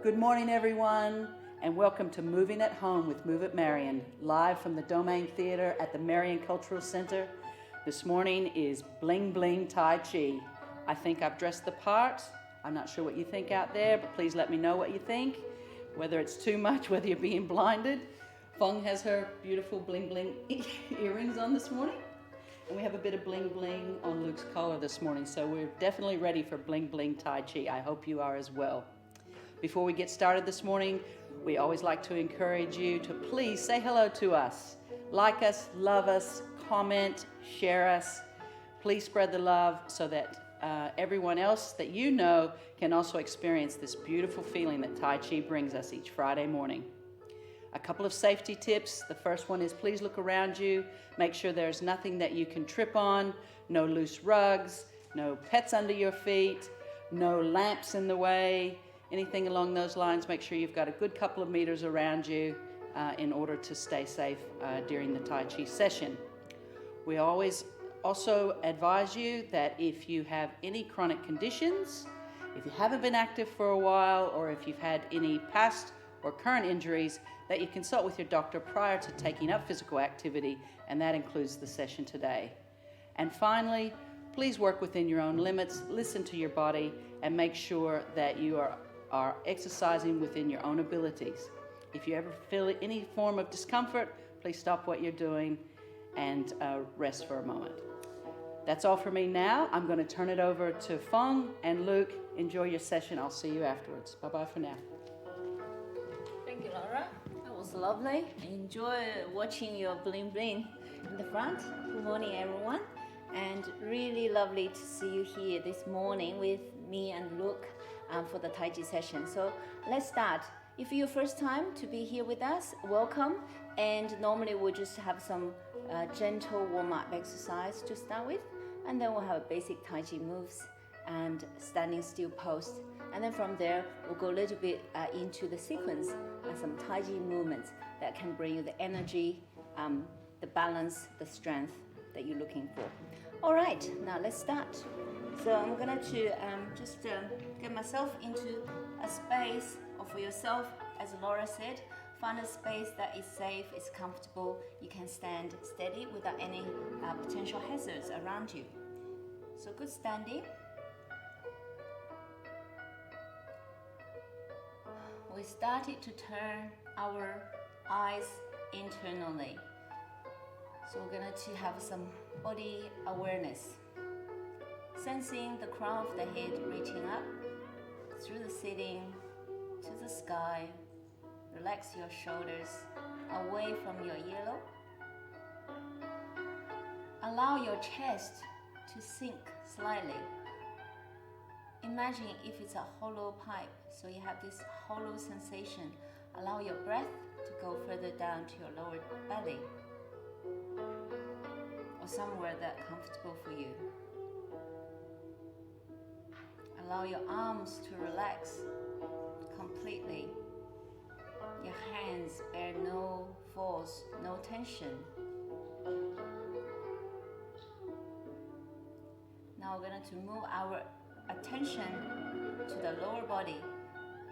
Good morning, everyone, and welcome to Moving at Home with Move It Marion, live from the Domain Theater at the Meridian Cultural Center. This morning is Bling Bling Tai Chi. I think I've dressed the part. I'm not sure what you think out there, but please let me know what you think, whether it's too much, whether you're being blinded. Fang has her beautiful bling bling earrings on this morning, and we have a bit of bling bling on Luke's collar this morning, so we're definitely ready for Bling Bling Tai Chi. I hope you are as well. Before we get started this morning, we always like to encourage you to please say hello to us. Like us, love us, comment, share us. Please spread the love so that everyone else that you know can also experience this beautiful feeling that Tai Chi brings us each Friday morning. A couple of safety tips. The first one is please look around you. Make sure there's nothing that you can trip on, no loose rugs, no pets under your feet, no lamps in the way. Anything along those lines, make sure you've got a good couple of meters around you in order to stay safe during the Tai Chi session. We always also advise you that if you have any chronic conditions, if you haven't been active for a while, or if you've had any past or current injuries, that you consult with your doctor prior to taking up physical activity, and that includes the session today. And finally, please work within your own limits, listen to your body, and make sure that you are exercising within your own abilities. If you ever feel any form of discomfort, please stop what you're doing and rest for a moment. That's all for me now. I'm going to turn it over to Fang and Luke. Enjoy your session. I'll see you afterwards. Bye-bye for now. Thank you, Laura. That was lovely. I enjoy watching your bling bling in the front. Good morning, everyone. And really lovely to see you here this morning with me and Luke for the Tai Chi session. So let's start. If you're first time to be here with us, welcome. And normally we'll just have some gentle warm-up exercise to start with. And then we'll have basic Tai Chi moves and standing still pose. And then from there, we'll go a little bit into the sequence and some Tai Chi movements that can bring you the energy, the balance, the strength that you're looking for. All right, now let's start. So I'm going to just get myself into a space, or for yourself, as Laura said, find a space that is safe, is comfortable. You can stand steady without any potential hazards around you. So good standing. We started to turn our eyes internally. So we're going to have some body awareness. Sensing the crown of the head reaching up through the ceiling to the sky. Relax your shoulders away from your earlobe. Allow your chest to sink slightly. Imagine if it's a hollow pipe, so you have this hollow sensation. Allow your breath to go further down to your lower belly, or somewhere that's comfortable for you. Allow your arms to relax completely. Your hands bear no force, no tension. Now we're going to move our attention to the lower body.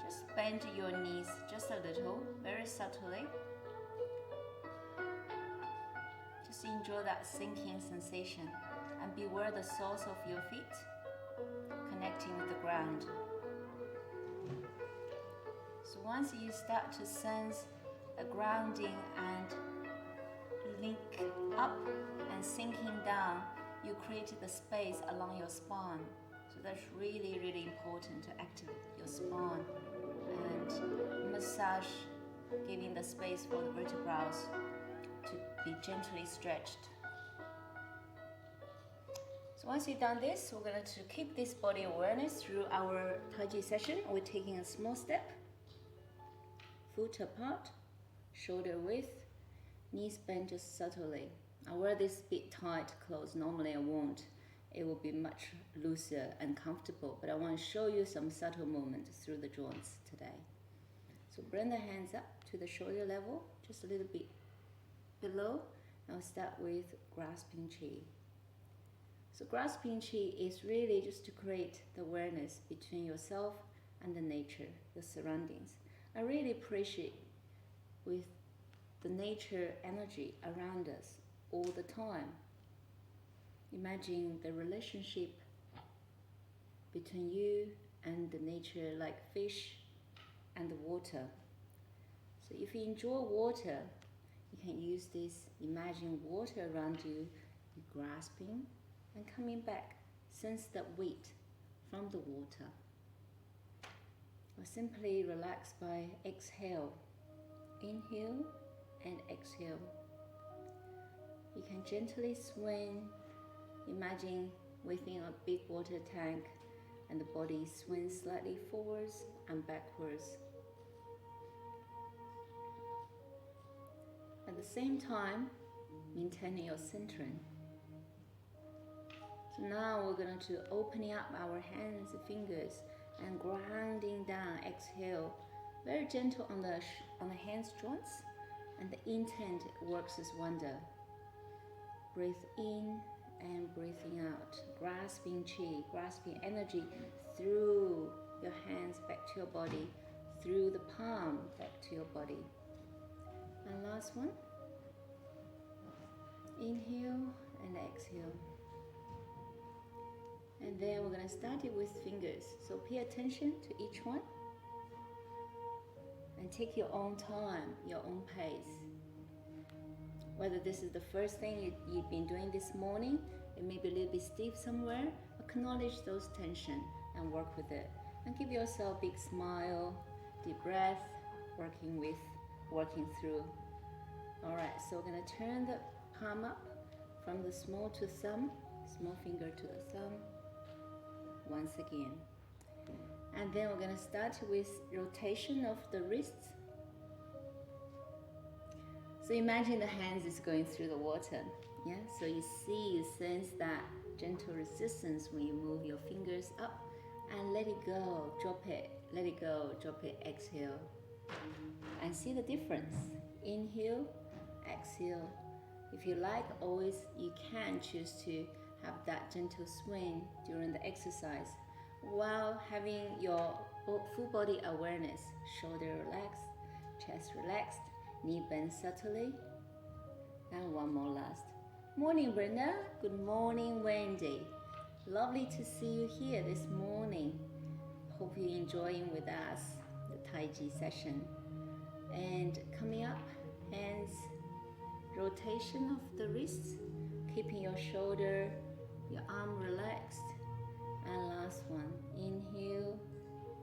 Just bend your knees just a little, very subtly. Just enjoy that sinking sensation and beware the soles of your feet connecting with the ground. So once you start to sense a grounding and link up and sinking down, you create the space along your spine. So that's really, really important to activate your spine and massage, giving the space for the vertebrae to be gently stretched. So once you've done this, we're going to keep this body awareness through our Tai Chi session. We're taking a small step, foot apart, shoulder width, knees bent just subtly. I wear this bit tight clothes, normally I won't. It will be much looser and comfortable, but I want to show you some subtle movements through the joints today. So bring the hands up to the shoulder level, just a little bit below. I'll start with grasping chi. So grasping chi is really just to create the awareness between yourself and the nature, the surroundings. I really appreciate with the nature energy around us all the time. Imagine the relationship between you and the nature, like fish and the water. So if you enjoy water, you can use this, imagine water around you, you grasping and coming back, sense that weight from the water. Or simply relax by exhale, inhale and exhale. You can gently swing, imagine within a big water tank and the body swings slightly forwards and backwards. At the same time, maintaining your centering. So now we're going to opening up our hands and fingers and grounding down, exhale. Very gentle on the hands joints, and the intent works as wonder. Breathe in and breathing out, grasping chi, grasping energy through your hands back to your body, through the palm back to your body. And last one, inhale and exhale. And then we're going to start it with fingers. So pay attention to each one and take your own time, your own pace. Whether this is the first thing you've been doing this morning, it may be a little bit stiff somewhere, acknowledge those tension and work with it. And give yourself a big smile, deep breath, working through. Alright, so we're going to turn the palm up from the small to thumb, small finger to the thumb, once again. And then we're going to start with rotation of the wrists. So imagine the hands is going through the water. Yeah, so you sense that gentle resistance when you move your fingers up and let it go, drop it, let it go, drop it, exhale. And see the difference. Inhale, exhale. If you like, always you can choose to have that gentle swing during the exercise while having your full body awareness. Shoulder relaxed, chest relaxed, knee bend subtly. And one more last. Morning, Brenda. Good morning, Wendy. Lovely to see you here this morning. Hope you're enjoying with us the Tai Chi session. And coming up, hands, rotation of the wrists, keeping your shoulder, your arm relaxed. And last one, inhale,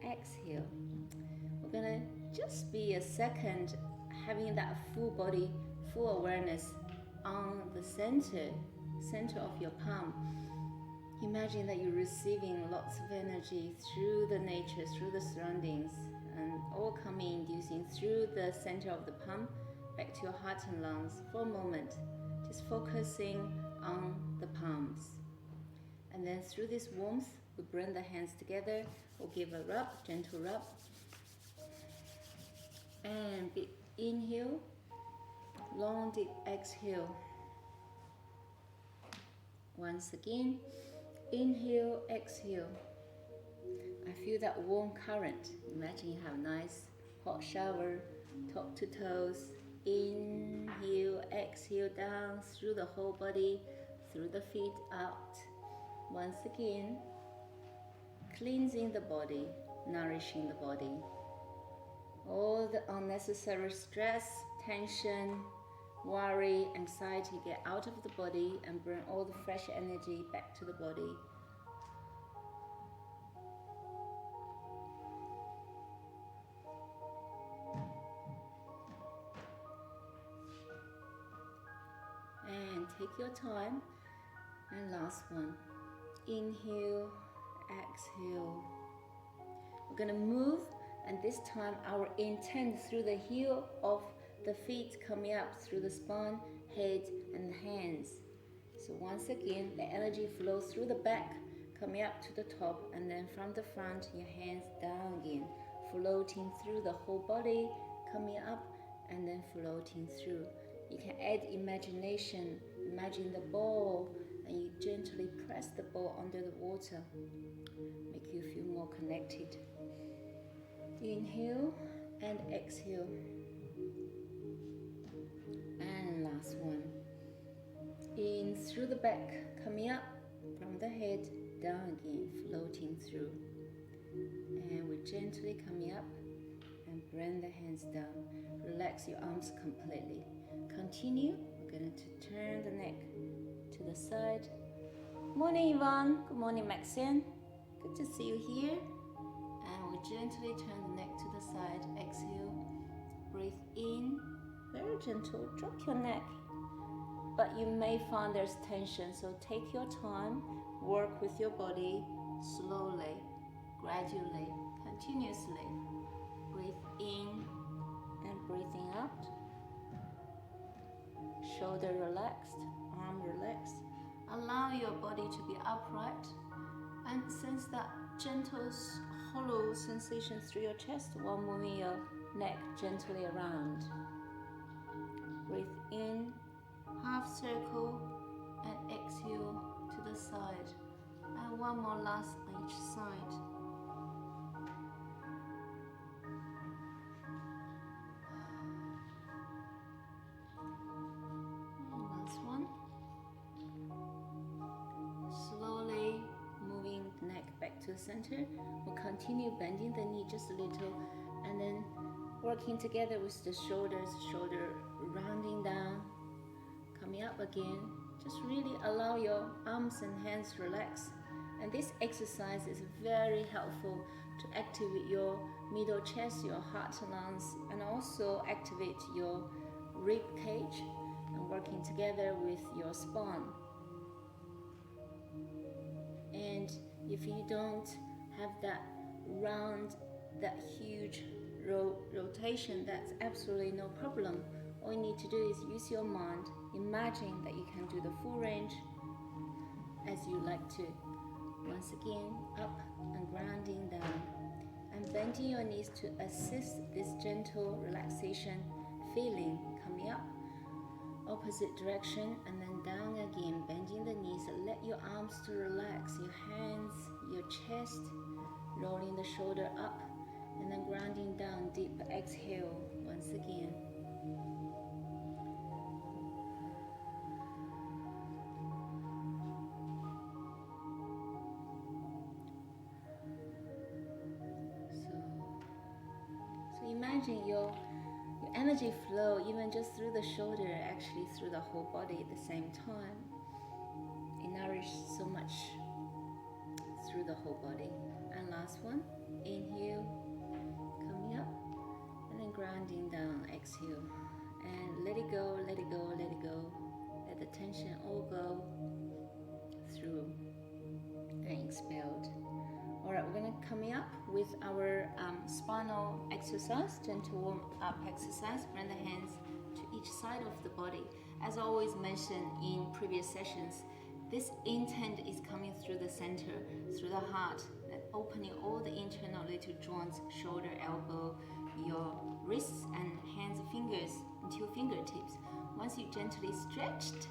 exhale. We're gonna just be a second having that full body, full awareness on the center of your palm. Imagine that you're receiving lots of energy through the nature, through the surroundings, and all coming, inducing through the center of the palm back to your heart and lungs for a moment, just focusing on the palms. And then through this warmth, we bring the hands together, we'll give a rub, gentle rub. And inhale, long deep exhale. Once again, inhale, exhale. I feel that warm current. Imagine you have a nice hot shower, top to toes. Inhale, exhale down through the whole body, through the feet out. Once again, cleansing the body, nourishing the body. All the unnecessary stress, tension, worry, anxiety get out of the body and bring all the fresh energy back to the body. And take your time. And last one. Inhale, exhale. We're going to move, and this time our intent through the heel of the feet coming up through the spine, head and hands. So once again, the energy flows through the back, coming up to the top, and then from the front, your hands down again, floating through the whole body, coming up and then floating through. You can add imagination, imagine the ball, and you gently press the ball under the water, make you feel more connected. Inhale and exhale. And last one. In through the back, coming up from the head, down again, floating through. And we're gently coming up and bring the hands down. Relax your arms completely. Continue. We're going to turn the neck to the side. Morning, Yvonne. Good morning, Maxine. Good to see you here. And we gently turn the neck to the side. Exhale. Breathe in. Very gentle. Drop your neck. But you may find there's tension, so take your time. Work with your body slowly, gradually, continuously. Breathe in and breathing out. Shoulder relaxed, arm relaxed. Allow your body to be upright and sense that gentle, hollow sensation through your chest while moving your neck gently around. Breathe in, half circle, and exhale to the side. And one more last on each side. Last one. Slowly moving the neck back to the center. We'll continue bending the knee just a little and then working together with the shoulders, shoulder rounding down, coming up again. Just really allow your arms and hands relax. And this exercise is very helpful to activate your middle chest, your heart and lungs, and also activate your rib cage and working together with your spine. And if you don't have that round, that huge rotation, that's absolutely no problem. All you need to do is use your mind. Imagine that you can do the full range as you like to. Once again, up and grounding down. And bending your knees to assist this gentle relaxation feeling coming up. Opposite direction and then down again, bending the knees. Let your arms to relax, your hands, your chest, rolling the shoulder up and then grounding down, deep exhale once again. So imagine your energy flow even just through the shoulder, actually through the whole body at the same time. It nourishes so much through the whole body. And last one, inhale, coming up, and then grounding down, exhale. And let it go, let it go, let it go. Let the tension all go through and expelled. Alright, we're going to coming up with our spinal exercise, gentle warm up exercise. Bring the hands to each side of the body. As always mentioned in previous sessions, this intent is coming through the center, through the heart, and opening all the internal little joints, shoulder, elbow, your wrists and hands, fingers until fingertips. Once you gently stretched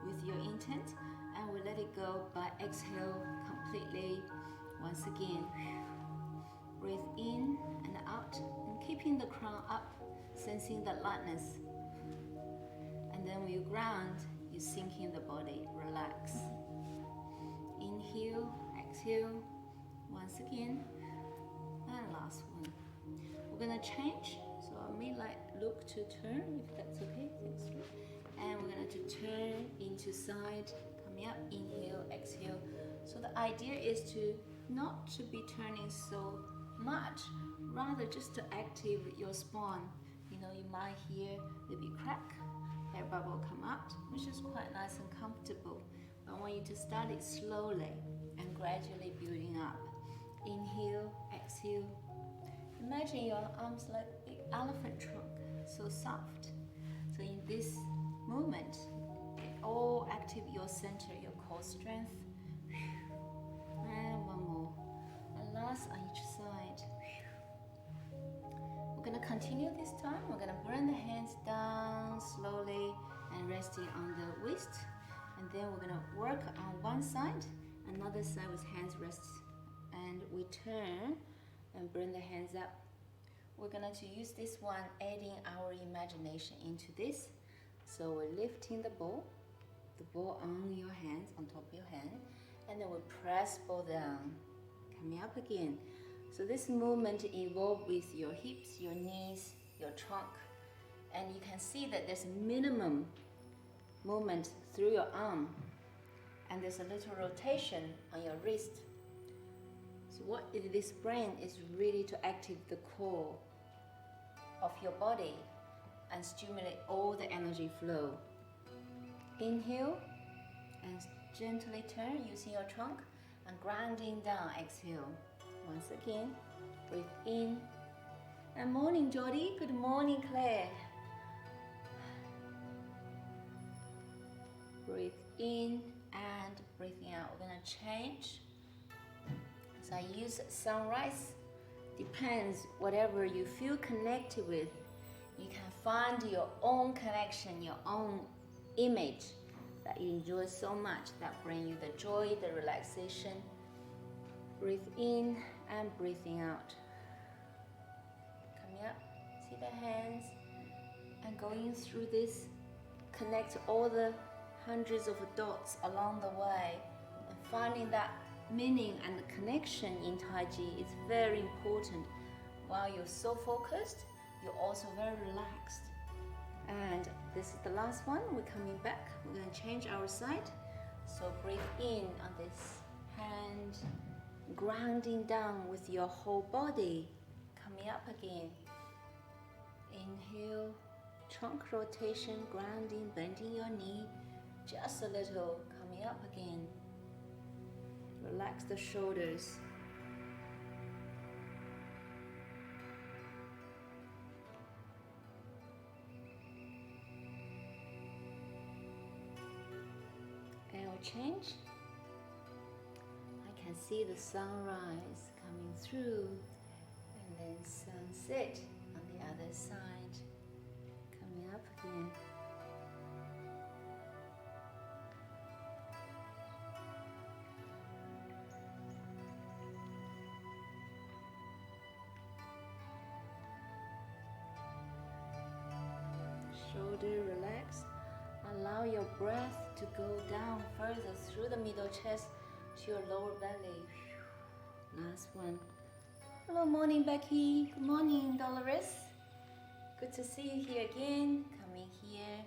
with your intent, and we let it go by exhale completely. Once again, breathe in and out, and keeping the crown up, sensing that lightness. And then when you ground, you sink in the body, relax. Inhale, exhale, once again, and last one. We're gonna change, so I may look to turn, if that's okay, thanks. And we're gonna turn into side, coming up, inhale, exhale. So the idea is to not to be turning so much, rather just to activate your spine. You know, you might hear maybe crack, air bubble come out, which is quite nice and comfortable. I want you to start it slowly and gradually building up. Inhale, exhale. Imagine your arms like an elephant trunk, so soft. So in this movement, it all activate your center, your core strength. And one more. And last on each side. We're going to continue this time. We're going to bring the hands down slowly and resting on the waist. And then we're going to work on one side, another side with hands rest. And we turn and bring the hands up we're going to use this one, adding our imagination into this. So we're lifting the ball on your hands, on top of your hand, and then we press ball down, coming up again. So this movement involves with your hips, your knees, your trunk, and you can see that there's minimum movement through your arm, and there's a little rotation on your wrist. So what is this brain is really to activate the core of your body and stimulate all the energy flow. Inhale and gently turn using your trunk and grounding down. Exhale. Once again, breathe in. And morning, Jody. Good morning, Claire. Breathe in and breathing out. We're going to change. So I use sunrise. Depends, whatever you feel connected with. You can find your own connection, your own image that you enjoy so much, that bring you the joy, the relaxation. Breathe in and breathing out. Coming up, see the hands, and going through this, connect all the hundreds of dots along the way, and finding that meaning and the connection in Tai Chi is very important. While you're so focused, you're also very relaxed. And this is the last one. We're coming back. We're going to change our side. So breathe in on this hand, grounding down with your whole body. Coming up again. Inhale, trunk rotation, grounding, bending your knee just a little. Coming up again. Relax the shoulders. And we'll change. I can see the sunrise coming through, and then sunset on the other side. Coming up again. Shoulder relax. Allow your breath to go down further through the middle chest to your lower belly. Last one. Hello, morning, Becky. Good morning, Dolores. Good to see you here again. Coming here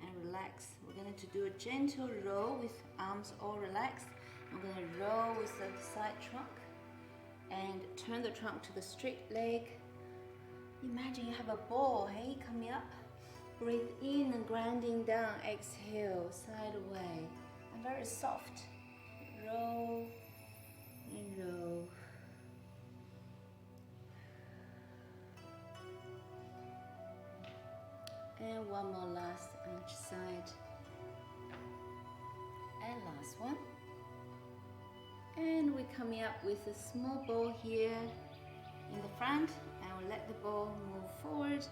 and relax. We're going to do a gentle roll with arms all relaxed. I'm going to roll with the side trunk and turn the trunk to the straight leg. Imagine you have a ball, hey, coming up. Breathe in and grounding down. Exhale, side away. And very soft. Roll and roll. And one more last on each side. And last one. And we're coming up with a small ball here in the front. And we'll let the ball move forward.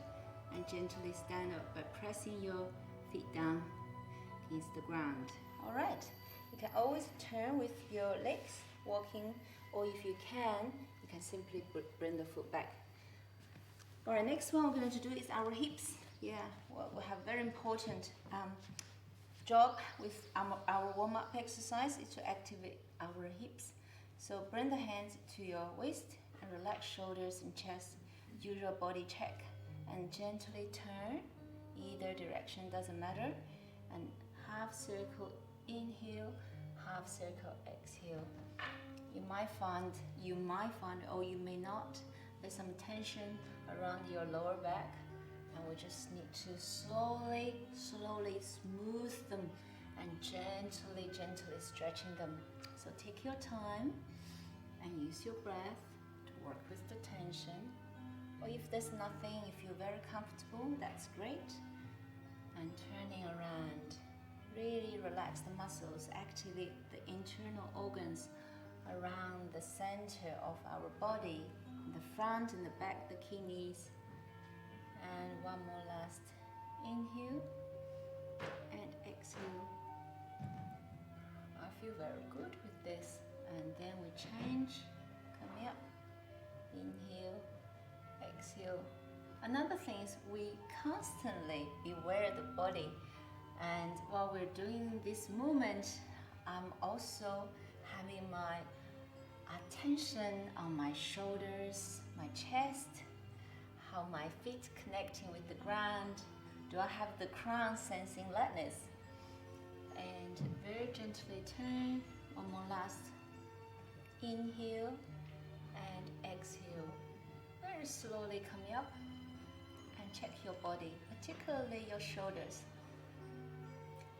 And gently stand up by pressing your feet down against the ground. All right, you can always turn with your legs walking, or if you can simply bring the foot back. All right, next one we're going to do is our hips. Yeah, well, we have very important job with our warm-up exercise is to activate our hips. So bring the hands to your waist and relax shoulders and chest. Use your body check. And gently turn, either direction, doesn't matter. And half circle, inhale, half circle, exhale. You might find, or you may not, there's some tension around your lower back. And we just need to slowly smooth them and gently stretching them. So take your time and use your breath to work with the tension. Or if there's nothing, you feel very comfortable, that's great. And turning around, really relax the muscles, activate the internal organs around the center of our body, the front and the back, the kidneys. And one more last inhale and exhale. I feel very good with this. And then we change, coming up, inhale, exhale. exhale. Another thing is we constantly beware the body, and while we're doing this movement, I'm also having my attention on my shoulders, my chest, how my feet connecting with the ground. Do I have the crown sensing lightness? And very gently turn. One more last. Inhale and exhale. Very slowly coming up and check your body, particularly your shoulders.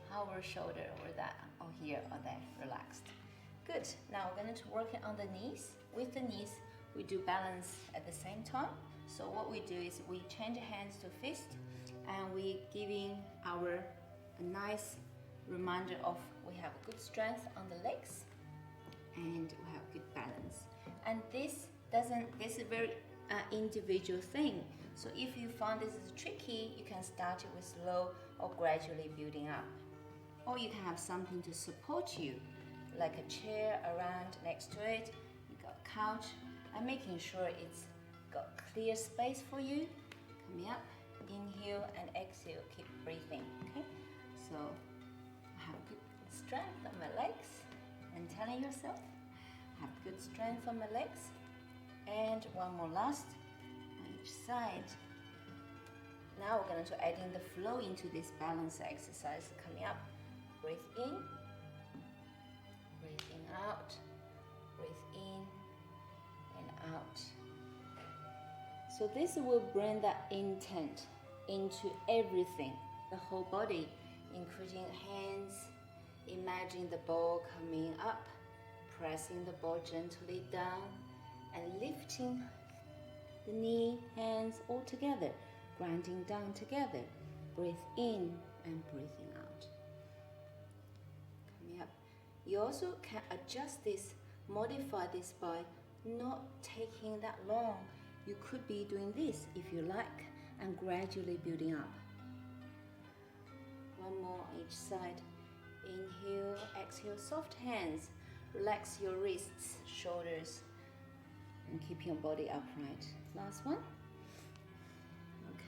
How our shoulder or that or here or there relaxed. Good. Now we're going to work on the knees. With the knees, we do balance at the same time. So what we do is we change hands to fist, and we giving our a nice reminder of we have good strength on the legs and we have good balance. And this is a very individual thing. So if you find this is tricky, you can start it with slow or gradually building up. Or you can have something to support you, like a chair around next to it. You got a couch, and making sure it's got clear space for you. Coming up, inhale and exhale, keep breathing, okay? So I have good strength on my legs, and telling yourself, I have good strength on my legs. And one more last on each side. Now we're going to add in the flow into this balance exercise. Coming up, breathe in, breathing out, breathe in and out. So this will bring that intent into everything, the whole body, including hands. Imagine the ball coming up, pressing the ball gently down, and lifting the knee, hands all together, grounding down together. Breathe in and breathing out. Coming up. You also can adjust this, modify this by not taking that long. You could be doing this if you like, and gradually building up. One more on each side. Inhale, exhale, soft hands. Relax your wrists, shoulders, and keep your body upright. Last one.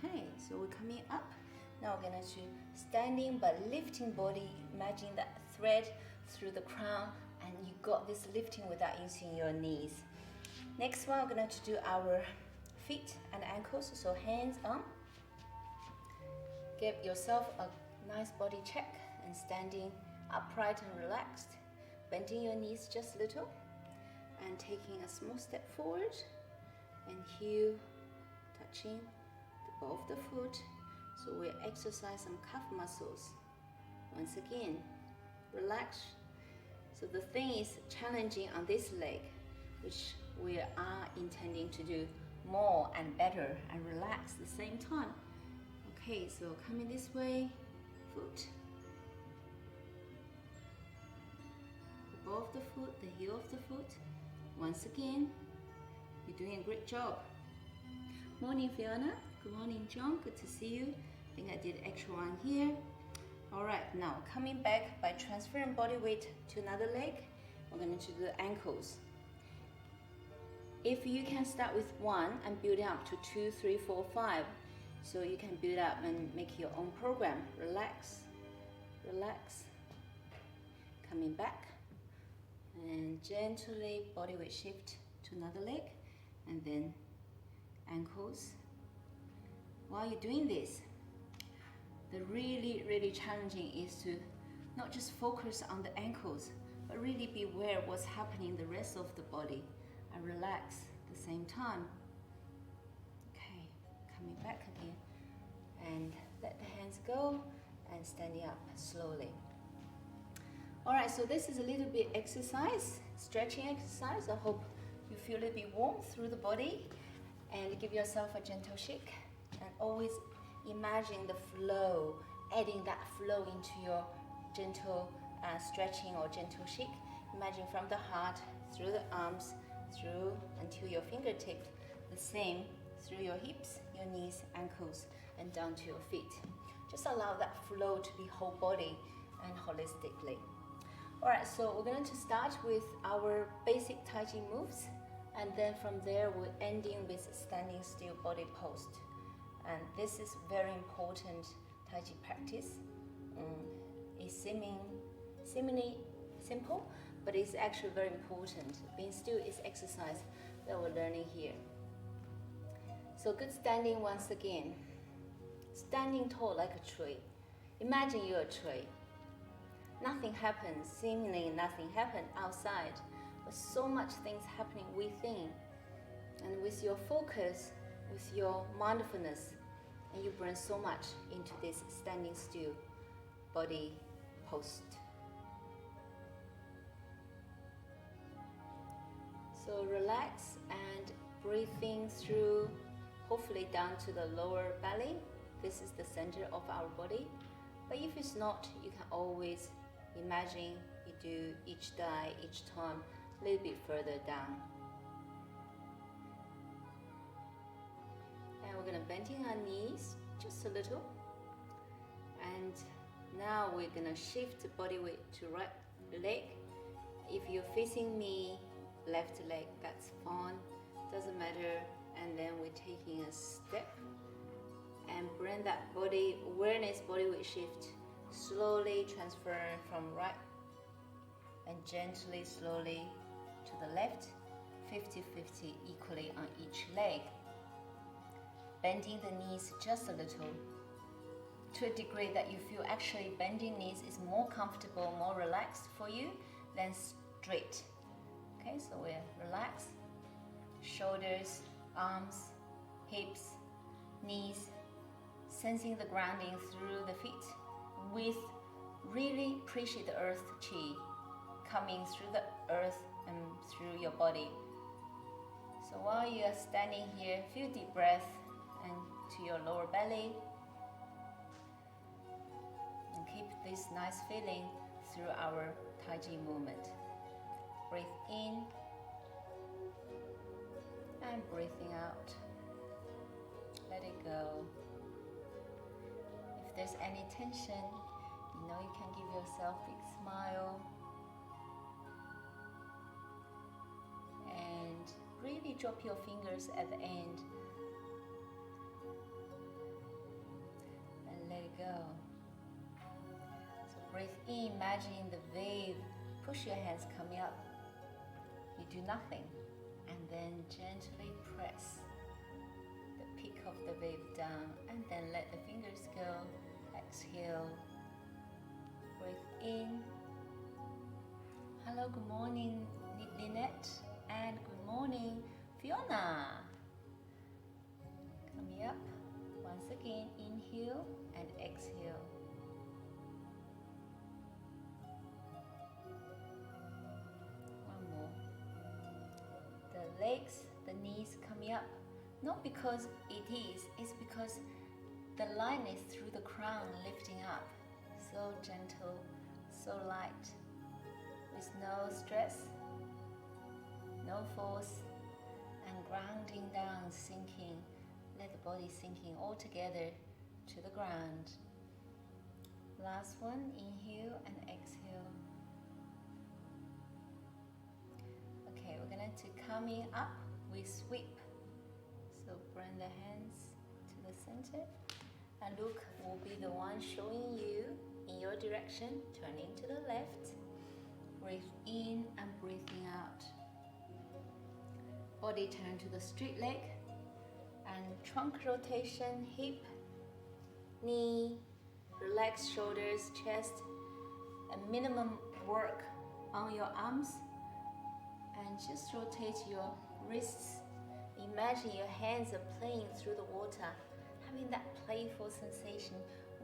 Okay, so we're coming up. Now we're going to standing but lifting body. Imagine that thread through the crown, and you got this lifting without using your knees. Next one, we're going to do our feet and ankles. So hands on. Give yourself a nice body check and standing upright and relaxed. Bending your knees just a little and taking a small step forward, and heel touching the ball of the foot. So we exercise some calf muscles. Once again, relax. So the thing is challenging on this leg, which we are intending to do more and better and relax at the same time. Okay, so coming this way, foot, the ball of the foot, the heel of the foot. Once again, you're doing a great job. Morning, Fiona. Good morning, John. Good to see you. I think I did extra one here. All right, now coming back by transferring body weight to another leg, we're going to do the ankles. If you can start with 1 and build up to 2, 3, 4, 5, so you can build up and make your own program. Relax, relax. Coming back, and gently body weight shift to another leg, and then ankles. While you're doing this, the really challenging is to not just focus on the ankles, but really be aware what's happening in the rest of the body, and relax at the same time. Okay, coming back again, and let the hands go, and standing up slowly. All right, so this is a little bit exercise, stretching exercise. I hope you feel a little bit warm through the body, and give yourself a gentle shake, and always imagine the flow, adding that flow into your gentle stretching or gentle shake. Imagine from the heart, through the arms, through until your fingertips, the same through your hips, your knees, ankles, and down to your feet. Just allow that flow to be whole body and holistically. All right, so we're going to start with our basic Tai Chi moves, And then from there, we're ending with standing still body post. And this is very important Tai Chi practice. It's seemingly simple, but it's actually very important. Being still is exercise that we're learning here. So good standing once again. Standing tall like a tree. Imagine you're a tree. Nothing happens, seemingly nothing happens outside, but so much things happening within. And with your focus, with your mindfulness, and you bring so much into this standing still body post. So relax and breathing through, hopefully down to the lower belly. This is the center of our body. But if it's not, you can always imagine you do each day, each time, a little bit further down. And we're gonna bending our knees just a little. And now we're gonna shift the body weight to right leg. If you're facing me, left leg, that's fine, doesn't matter. And then we're taking a step and bring that body awareness, body weight shift, slowly transfer from right and gently, slowly to the left, 50-50 equally on each leg. Bending the knees just a little, to a degree that you feel actually bending knees is more comfortable, more relaxed for you than straight. Okay, so we're relaxed, shoulders, arms, hips, knees, sensing the grounding through the feet with really appreciate the earth chi coming through the earth and through your body. So while you are standing here, feel deep breath and to your lower belly and keep this nice feeling through our Tai Chi movement. Breathe in and breathing out. Let it go. If there's any tension, you know you can give yourself a big smile and really drop your fingers at the end and let it go. So breathe in, imagine the wave, push your hands coming up. You do nothing and then gently press the peak of the wave down and then let the fingers go. Exhale, breathe in. Hello, good morning Lynette, and good morning Fiona. Coming up, once again, inhale and exhale. One more. The legs, the knees coming up, not because it is, it's because the line is through the crown lifting up. So gentle, so light, with no stress, no force, and grounding down, sinking. Let the body sinking all together to the ground. Last one, inhale and exhale. Okay, we're going to coming up, we sweep. So bring the hands to the center. And Luke will be the one showing you in your direction, turning to the left. Breathe in and breathing out. Body turn to the straight leg and trunk rotation, hip, knee, relax shoulders, chest, and minimum work on your arms. And just rotate your wrists. Imagine your hands are playing through the water, having that playful sensation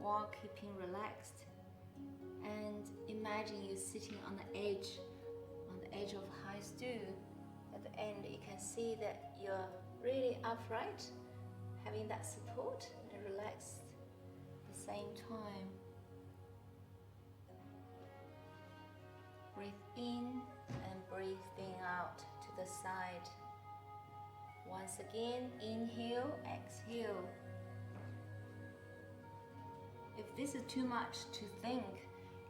while keeping relaxed. And imagine you sitting on the edge of high stool. At the end, you can see that you're really upright, having that support and relaxed at the same time. Breathe in and breathing out to the side. Once again, inhale, exhale. If this is too much to think,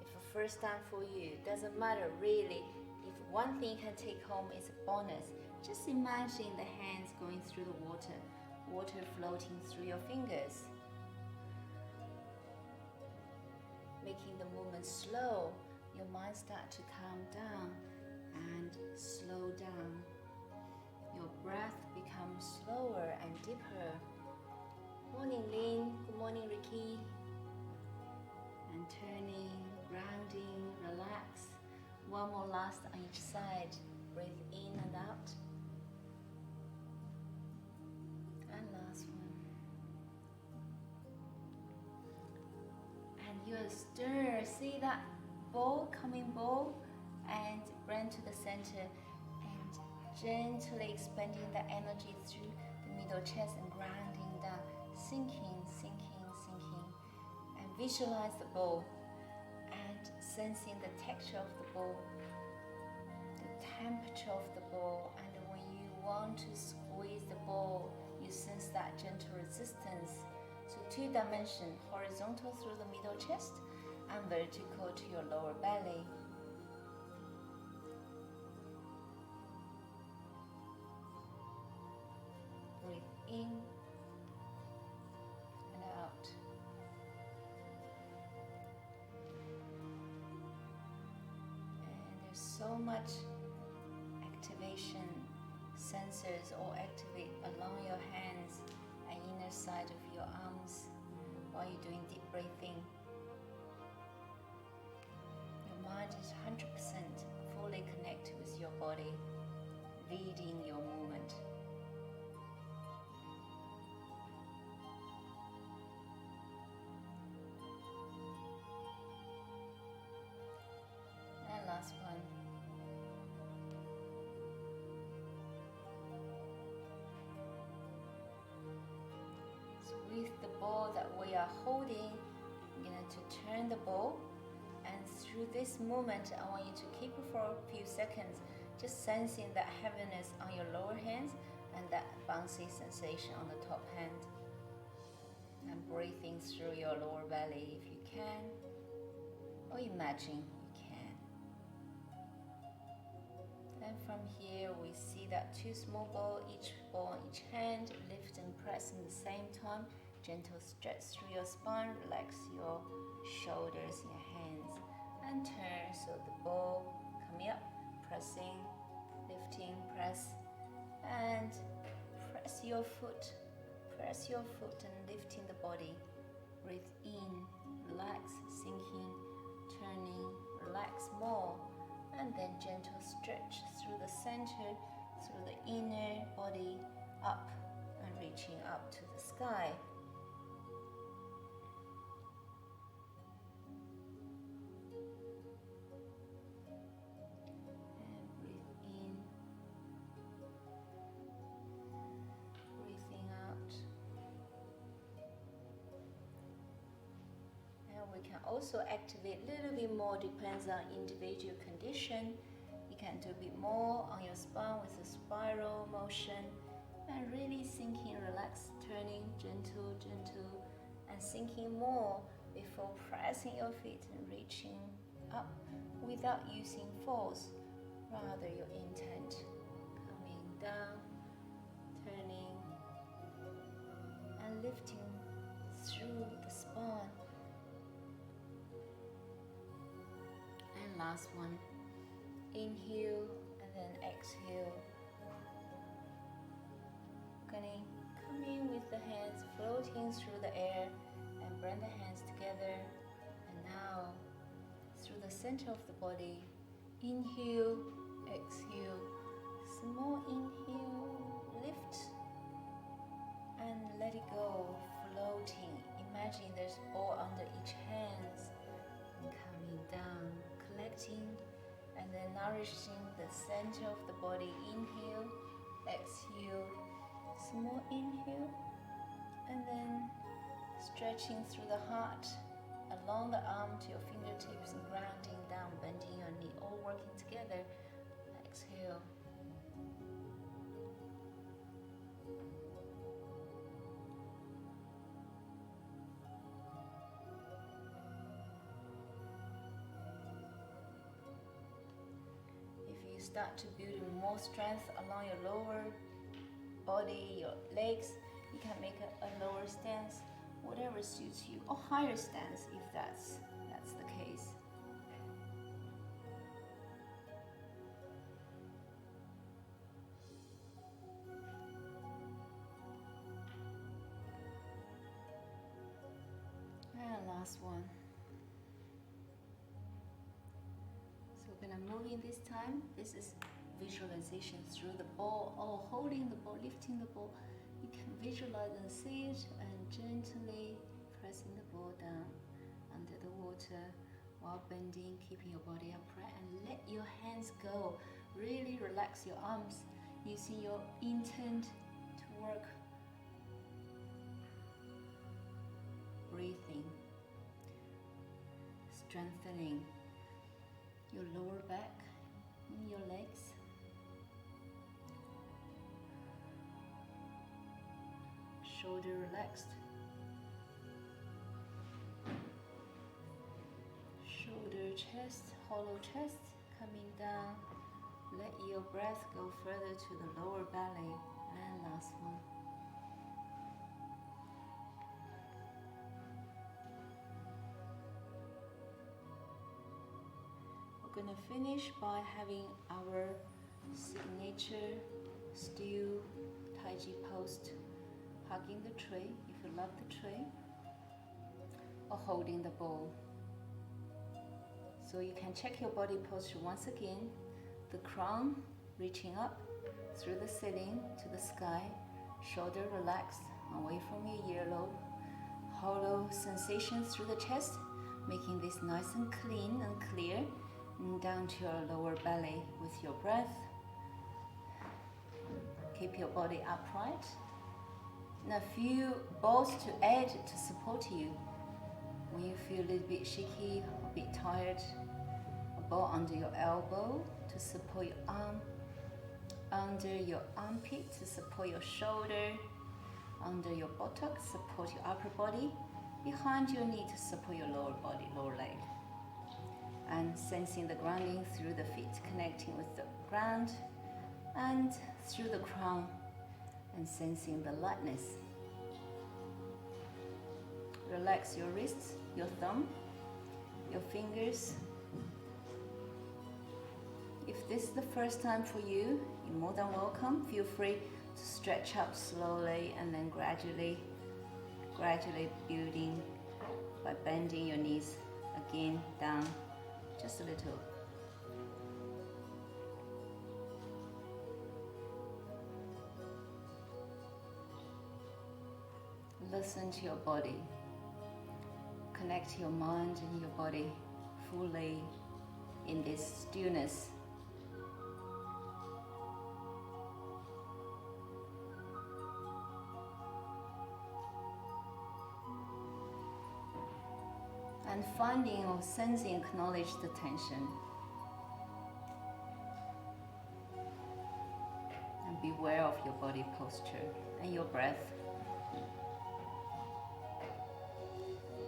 if the first time for you, doesn't matter really. If one thing you can take home is a bonus, Just imagine the hands going through the water, water floating through your fingers. Making the movement slow, your mind starts to calm down and slow down. Your breath becomes slower and deeper. Morning, Lynn. Good morning, Ricky. And turning, grounding, relax. One more last on each side. Breathe in and out. And last one. And you stir. See that ball, coming ball? And bring to the center. And gently expanding the energy through the middle chest and grounding down. Sinking, sinking, sinking. And visualize the ball. And sensing the texture of the ball. The temperature of the ball. And when you want to squeeze the ball, you sense that gentle resistance. So 2 dimensions, horizontal through the middle chest and vertical to your lower belly. Breathe in and out. And there's so much activation, sensors all activate along your hands and inner side of your arms while you're doing deep breathing. Your mind is 100% fully connected with your body, leading your movement. And last one. With the ball that we are holding, I'm going to turn the ball, and through this movement I want you to keep it for a few seconds, just sensing that heaviness on your lower hands and that bouncy sensation on the top hand, and breathing through your lower belly if you can, or imagine you can. And from here we see that 2 small balls, each ball on each hand, lift and press in the same time. Gentle stretch through your spine, relax your shoulders in your hands, and turn. So the ball coming up, pressing, lifting, press, and press your foot and lifting the body. Breathe in, relax, sinking, turning, relax more, and then gentle stretch through the center, through the inner body, up and reaching up to the sky. And breathe in, breathing out. And we can also activate a little bit more, depends on individual condition. You can do a bit more on your spine with a spiral motion, and really sinking, relax, turning, gentle, gentle, and sinking more before pressing your feet and reaching up without using force, rather your intent. Coming down, turning, and lifting through the spine. And last one. Inhale and then exhale. Coming with the hands floating through the air, and bring the hands together. And now through the center of the body, inhale, exhale, small inhale, lift and let it go, floating. Imagine there's ball under each hands, and coming down, collecting, and then nourishing the center of the body. Inhale, exhale, small inhale, and then stretching through the heart, along the arm to your fingertips, and grounding down, bending your knee, all working together. Exhale. start to build more strength along your lower body, your legs. You can make a lower stance, whatever suits you, or higher stance if that's the case. And last one. So we're gonna move in this time. This is visualization through the ball, or holding the ball, lifting the ball. You can visualize and see it, and gently pressing the ball down under the water while bending, keeping your body upright, and let your hands go. Really relax your arms, using your intent to work. Breathing, strengthening your lower back and your legs. Shoulder relaxed. Shoulder, chest, hollow chest coming down. Let your breath go further to the lower belly. And last one. We're going to finish by having our signature still Tai Chi pose, hugging the tray if you love the tray, or holding the bowl. So you can check your body posture once again. The crown reaching up through the ceiling to the sky, shoulder relaxed away from your earlobe, hollow sensation through the chest, making this nice and clean and clear, and down to your lower belly with your breath. Keep your body upright. And a few balls to add to support you. When you feel a little bit shaky, a bit tired, a ball under your elbow to support your arm, under your armpit to support your shoulder, under your buttocks support your upper body, behind your knee to support your lower body, lower leg. And sensing the grounding through the feet, connecting with the ground, and through the crown, and sensing the lightness. Relax your wrists, your thumb, your fingers. If this is the first time for you, you're more than welcome. Feel free to stretch up slowly and then gradually building by bending your knees again down just a little. Listen to your body. Connect your mind and your body fully in this stillness. And finding or sensing, acknowledge the tension. And be aware of your body posture and your breath.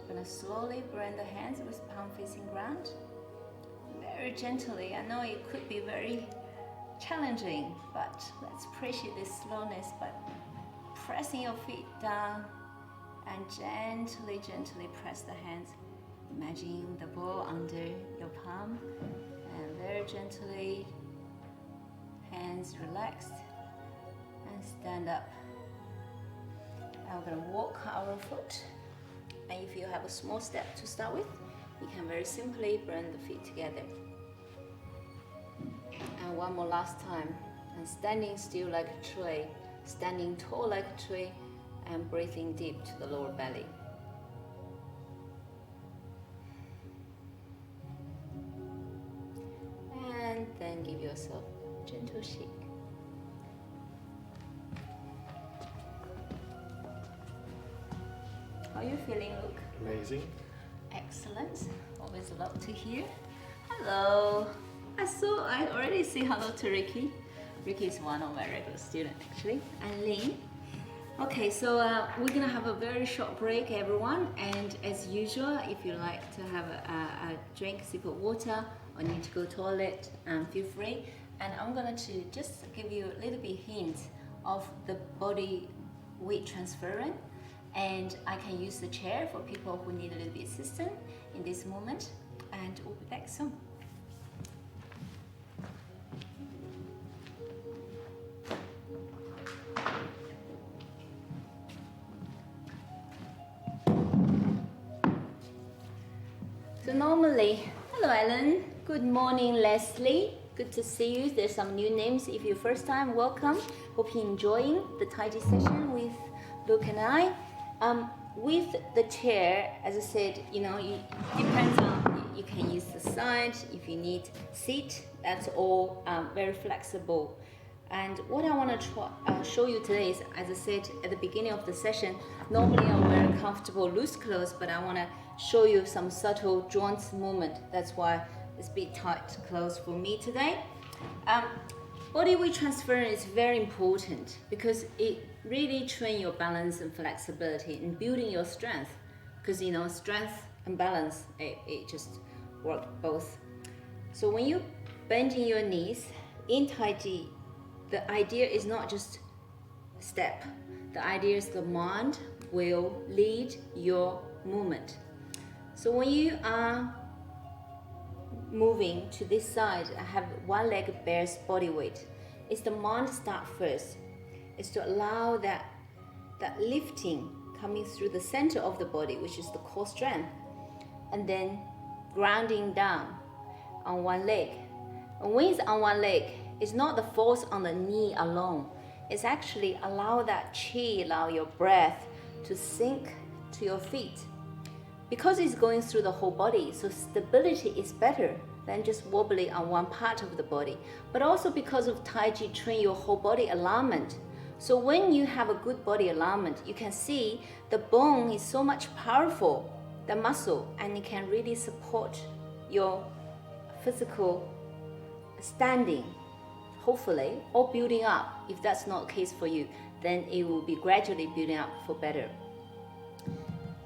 Gonna slowly bring the hands with palm facing ground. Very gently. I know it could be very challenging, but let's appreciate this slowness by pressing your feet down and gently press the hands. Imagine the ball under your palm, and very gently, hands relaxed, and stand up. Now we're gonna walk our foot. And if you have a small step to start with, you can very simply bring the feet together. And one more last time. And standing still like a tree, standing tall like a tree, and breathing deep to the lower belly. And then give yourself a gentle shake. How are you feeling, Luke? Amazing. Excellent. Always love to hear. Hello. I already say hello to Ricky. Ricky is one of my regular students actually. And Lynn. Okay, so we're gonna have a very short break, everyone. And as usual, if you like to have a drink, sip of water, or need to go to the toilet, feel free. and I'm going to just give you a little bit hint of the body weight transferring, and I can use the chair for people who need a little bit assistance in this moment, and we'll be back soon. So normally, hello Ellen, good morning Leslie, good to see you. There's some new names. If you're first time, welcome. Hope you're enjoying the Tai Chi session with Luke and I. With the chair, as I said, you know, it depends on, you can use the side, if you need seat, that's all very flexible. And what I want to show you today is, as I said at the beginning of the session, normally I wear comfortable loose clothes, but I want to show you some subtle joints movement. That's why it's a bit tight clothes for me today. Body weight transfer is very important because it really trains your balance and flexibility and building your strength. Because you know, strength and balance, it just work both. So when you bending your knees in Tai Chi, the idea is not just step. The idea is the mind will lead your movement. So when you are moving to this side, I have one leg bears body weight. It's the mind start first. It's to allow that lifting coming through the center of the body, which is the core strength, and then grounding down on one leg. And when it's on one leg, it's not the force on the knee alone. It's actually allow that chi, allow your breath to sink to your feet. Because it's going through the whole body, so stability is better than just wobbly on one part of the body. But also because of Tai Chi train your whole body alignment. So when you have a good body alignment, you can see the bone is so much powerful, the muscle, and it can really support your physical standing, hopefully, or building up. If that's not the case for you, then it will be gradually building up for better.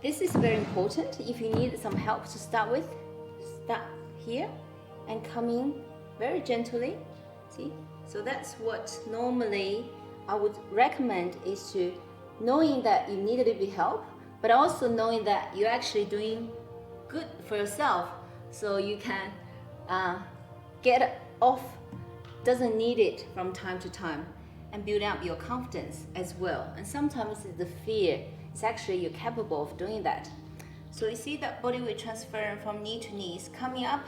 This is very important. If you need some help to start with, start here and come in very gently. See? So that's what normally I would recommend, is to knowing that you need a little bit help, but also knowing that you're actually doing good for yourself, so you can get off, doesn't need it from time to time, and build up your confidence as well. And sometimes it's the fear. It's actually you're capable of doing that. So you see that body weight transfer from knee to knee is coming up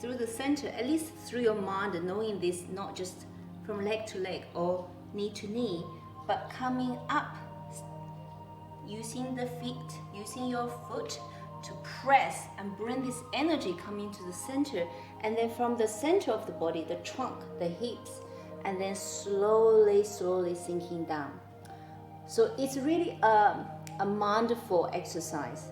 through the center, at least through your mind, knowing this, not just from leg to leg or knee to knee, but coming up, using the feet, using your foot to press and bring this energy coming to the center, and then from the center of the body, the trunk, the hips, and then slowly sinking down. So it's really a mindful exercise.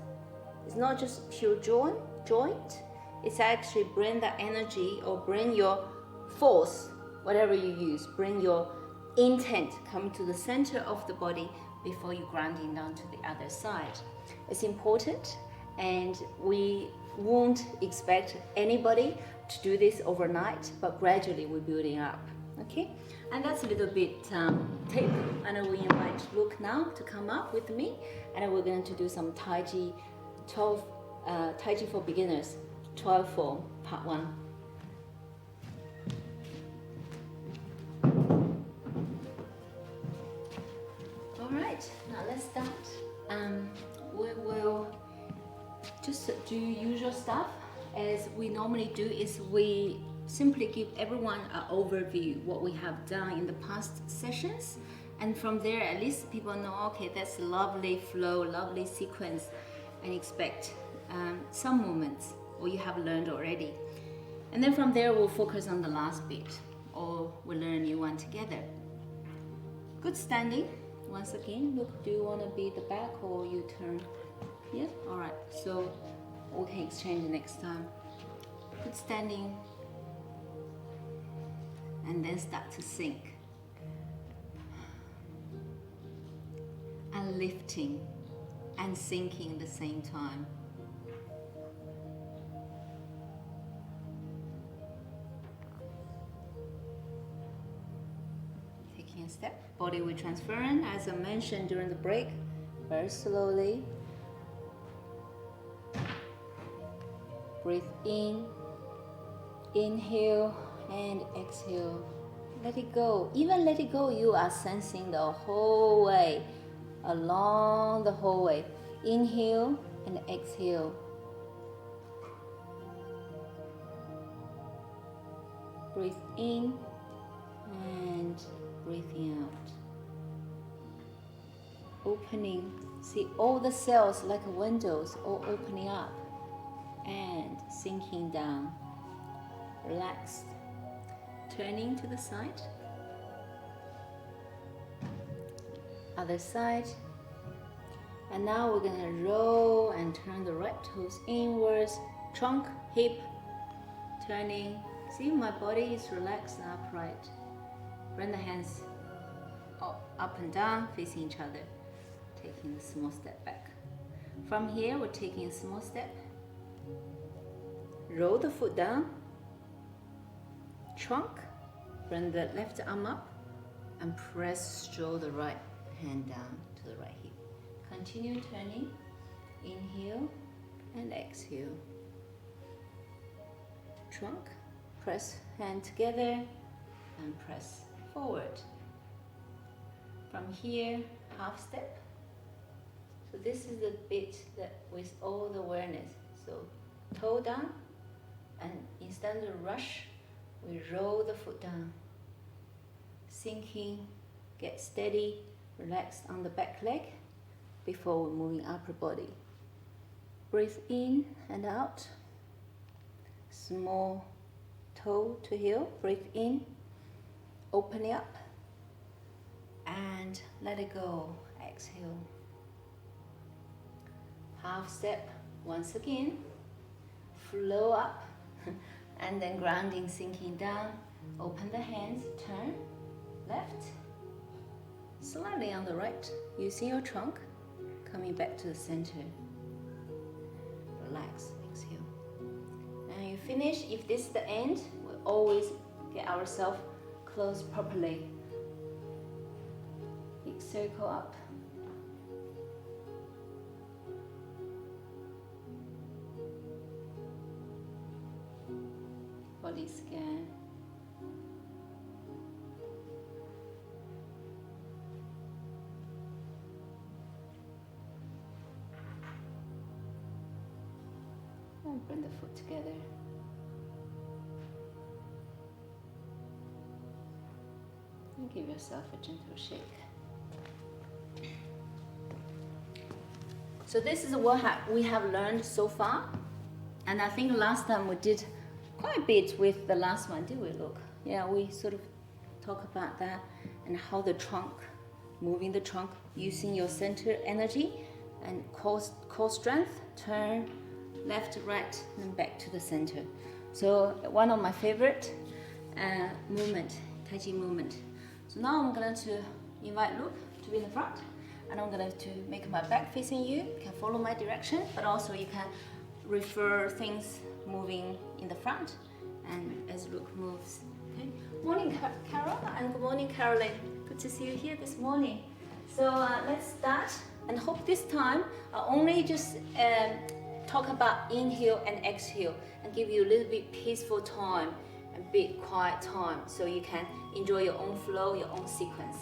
It's not just pure joint. It's actually bring that energy, or bring your force, whatever you use, bring your intent coming to the center of the body before you grounding down to the other side. It's important, and we won't expect anybody to do this overnight, but gradually we're building up. Okay, and that's a little bit tip, and we invite Luke now to come up with me, and we're going to do some Tai Chi 12 Tai Chi for beginners 12 form part 1. All right, now let's start. We will just do usual stuff as we normally do. Is we simply give everyone an overview what we have done in the past sessions, and from there at least people know, okay, that's lovely flow, lovely sequence, and expect some moments or you have learned already. And then from there we'll focus on the last bit, or we'll learn a new one together. Good standing. Once again, look, do you want to be the back or you turn? Yeah, all right, so we can exchange next time. Good standing, and then start to sink and lifting and sinking at the same time. second step. Body weight transference, as I mentioned during the break, very slowly. Breathe in, inhale and exhale. Let it go. Even let it go, you are sensing the whole way, along the whole way. Inhale and exhale. Breathe in and breathing out. Opening. See all the cells like windows all opening up and sinking down. Relaxed. Turning to the side. Other side. And now we're going to roll and turn the right toes inwards. Trunk, hip, turning. See, my body is relaxed and upright. Bring the hands up and down, facing each other. Taking a small step back. From here, we're taking a small step. Roll the foot down. Trunk. Bring the left arm up. And press, stroll the right hand down to the right hip. Continue turning. Inhale and exhale. Trunk. Press hand together and press forward. From here, half step. So this is the bit that with all the awareness. So toe down, and instead of rush, we roll the foot down. Sinking, get steady, relax on the back leg before we're moving upper body. Breathe in and out. Small toe to heel, breathe in, open it up, and let it go, exhale. Half step, once again, flow up, and then grounding, sinking down, open the hands, turn, left, slightly on the right, using your trunk, coming back to the center. Relax, exhale. And you finish. If this is the end, we'll always get ourselves closed properly. Big circle up. Body scan. And bring the foot together. And give yourself a gentle shake. So this is what we have learned so far. And I think last time we did quite a bit with the last one, did we, look? Yeah, we sort of talk about that and how the trunk, moving the trunk, using your center energy and core strength, turn left, right, and back to the center. So one of my favorite movement, Tai Chi movement. So now I'm going to invite Luke to be in the front, and I'm going to make my back facing you. You can follow my direction, but also you can refer things moving in the front, and as Luke moves. Okay. Morning, Carol, and good morning, Caroline. Good to see you here this morning. So let's start, and hope this time I'll only just talk about inhale and exhale and give you a little bit peaceful time and bit quiet time so you can enjoy your own flow, your own sequence.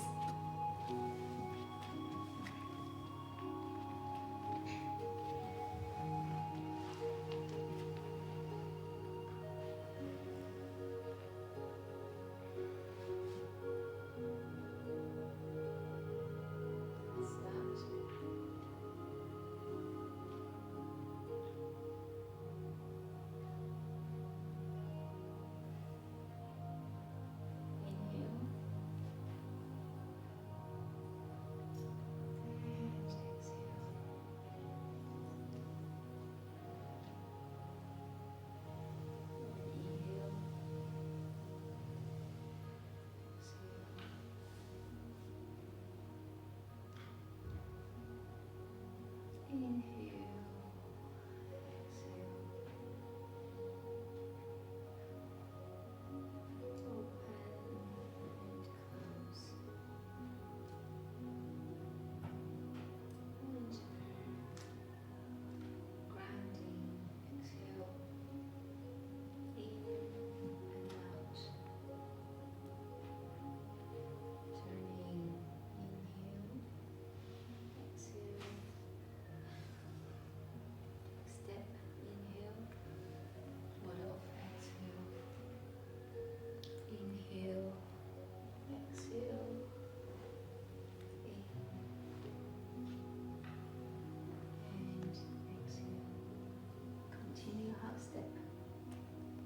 step.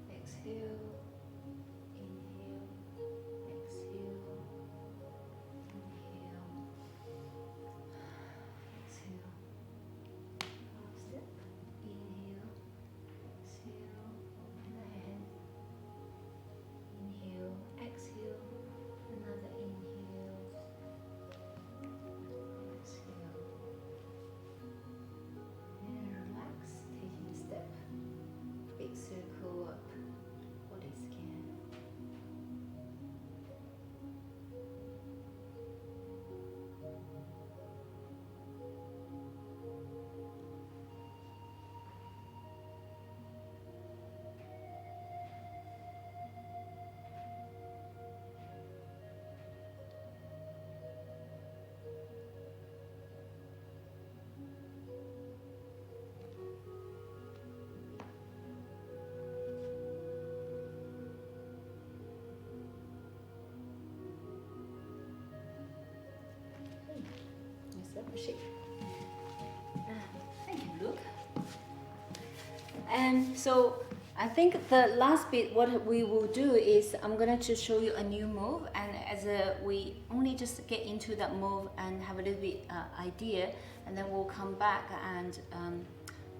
Exhale. Inhale. Exhale. Inhale. Exhale. Half step. Inhale. Exhale. Open the hand. Inhale. Exhale. Another inhale. Exhale. And relax. Taking a step. Big circle up. Body scan. Shape. Thank you, Luke. And so I think the last bit, what we will do is I'm going to show you a new move, and we only just get into that move and have a little bit idea, and then we'll come back and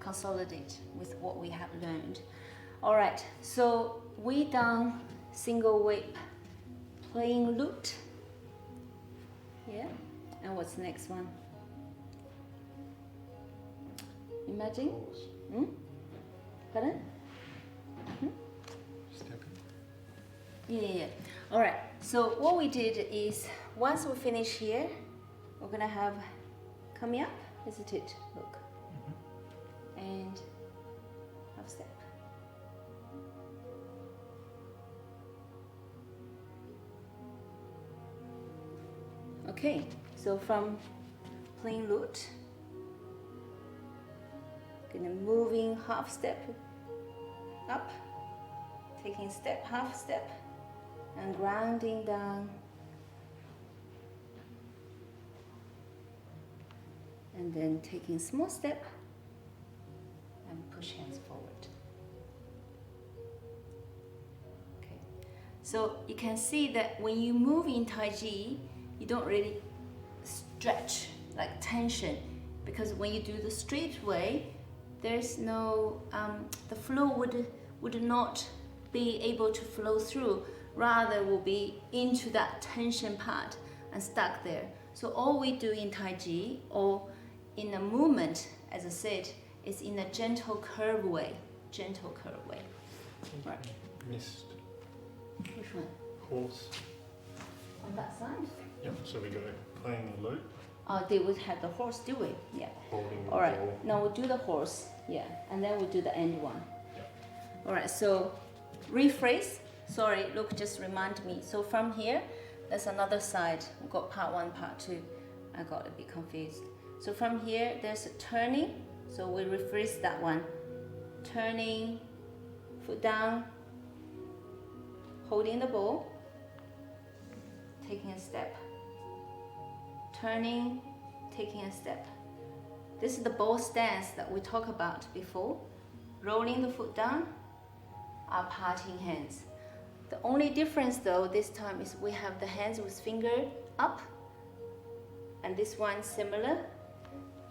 consolidate with what we have learned. All right, so we done single whip, playing lute. Yeah, and what's the next one? Imagine. Pardon? Stepping. Yeah. All right. So what we did is once we finish here, we're gonna have coming up. Isn't it? Look. And half step. Okay. So from playing lute. Gonna moving half step up, taking step, half step, and grounding down, and then taking small step and push hands forward. Okay, so you can see that when you move in Tai Chi, you don't really stretch like tension, because when you do the straight way, there's no, the flow would not be able to flow through, rather will be into that tension part and stuck there. So all we do in Tai Chi, or in a movement, as I said, is in a gentle curve way. Right. Missed. Which one? Horse. On that side? Yep, so we go playing the lute. Oh, they would have the horse, do we? Yeah. Holding the All right, ball. now we'll do the horse, yeah, and then we'll do the end one. Yep. All right, so rephrase. Sorry, Luke just remind me. So from here, there's another side. We've got part one, part two. I got a bit confused. So from here, there's a turning. So we rephrase that one. Turning, foot down, holding the ball, taking a step. Turning, taking a step. This is the ball stance that we talked about before. Rolling the foot down, are parting hands. The only difference though this time is we have the hands with finger up, and this one similar.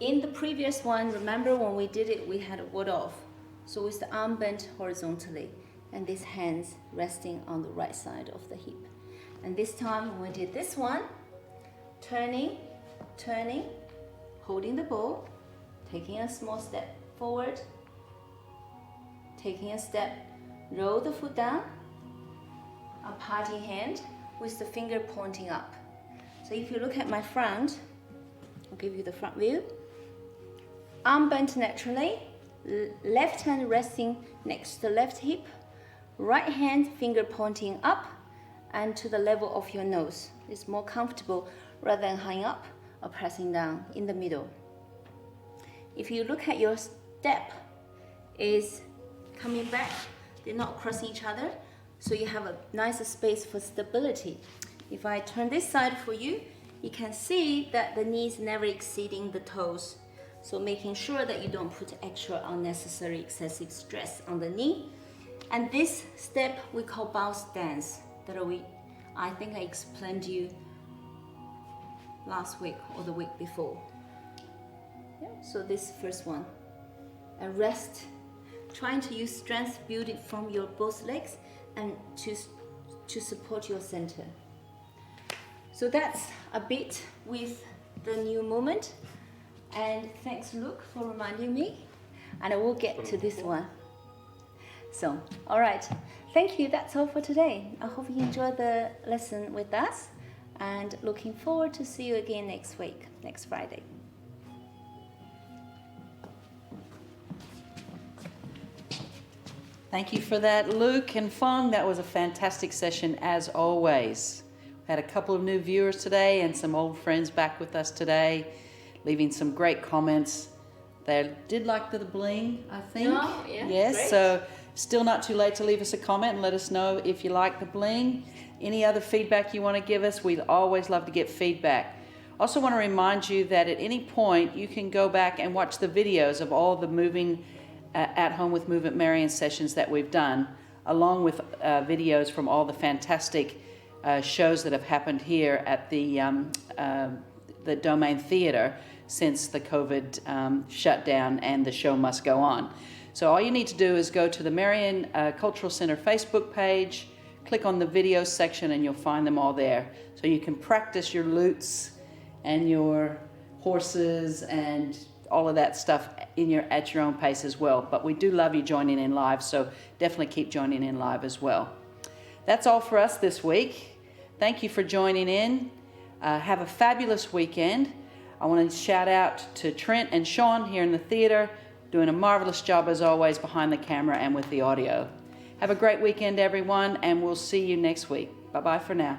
In the previous one, remember when we did it, we had a ward off. So with the arm bent horizontally, and these hands resting on the right side of the hip. And this time when we did this one, turning, holding the ball, taking a small step forward, taking a step, roll the foot down, a parting hand with the finger pointing up. So if you look at my front, I'll give you the front view. Arm bent naturally, left hand resting next to the left hip, right hand finger pointing up and to the level of your nose. It's more comfortable rather than hanging up or pressing down in the middle. If you look at your step, is coming back, they're not crossing each other, so you have a nicer space for stability. If I turn this side for you, you can see that the knees never exceeding the toes. So making sure that you don't put extra unnecessary excessive stress on the knee. And this step we call bounce dance that I think I explained to you last week or the week before. Yeah. So this first one, a rest, trying to use strength building from your both legs and to support your center. So that's a bit with the new movement. And thanks Luke for reminding me. And I will get to this one. So, all right. Thank you. That's all for today. I hope you enjoyed the lesson with us. And looking forward to see you again next week, next Friday. Thank you for that, Luke and Fang. That was a fantastic session as always. We had a couple of new viewers today and some old friends back with us today, leaving some great comments. They did like the bling, I think. Oh, yeah, yes, great. So still not too late to leave us a comment and let us know if you like the bling. Any other feedback you want to give us, we'd always love to get feedback. Also want to remind you that at any point you can go back and watch the videos of all the moving at home with Move It Marion sessions that we've done, along with videos from all the fantastic shows that have happened here at the Domain Theater since the COVID shutdown and the show must go on. So all you need to do is go to the Meridian Cultural Center Facebook page, click on the video section, and you'll find them all there. So you can practice your lutes and your horses and all of that stuff at your own pace as well. But we do love you joining in live, so definitely keep joining in live as well. That's all for us this week. Thank you for joining in. Have a fabulous weekend. I want to shout out to Trent and Sean here in the theater, doing a marvelous job as always behind the camera and with the audio. Have a great weekend, everyone, and we'll see you next week. Bye-bye for now.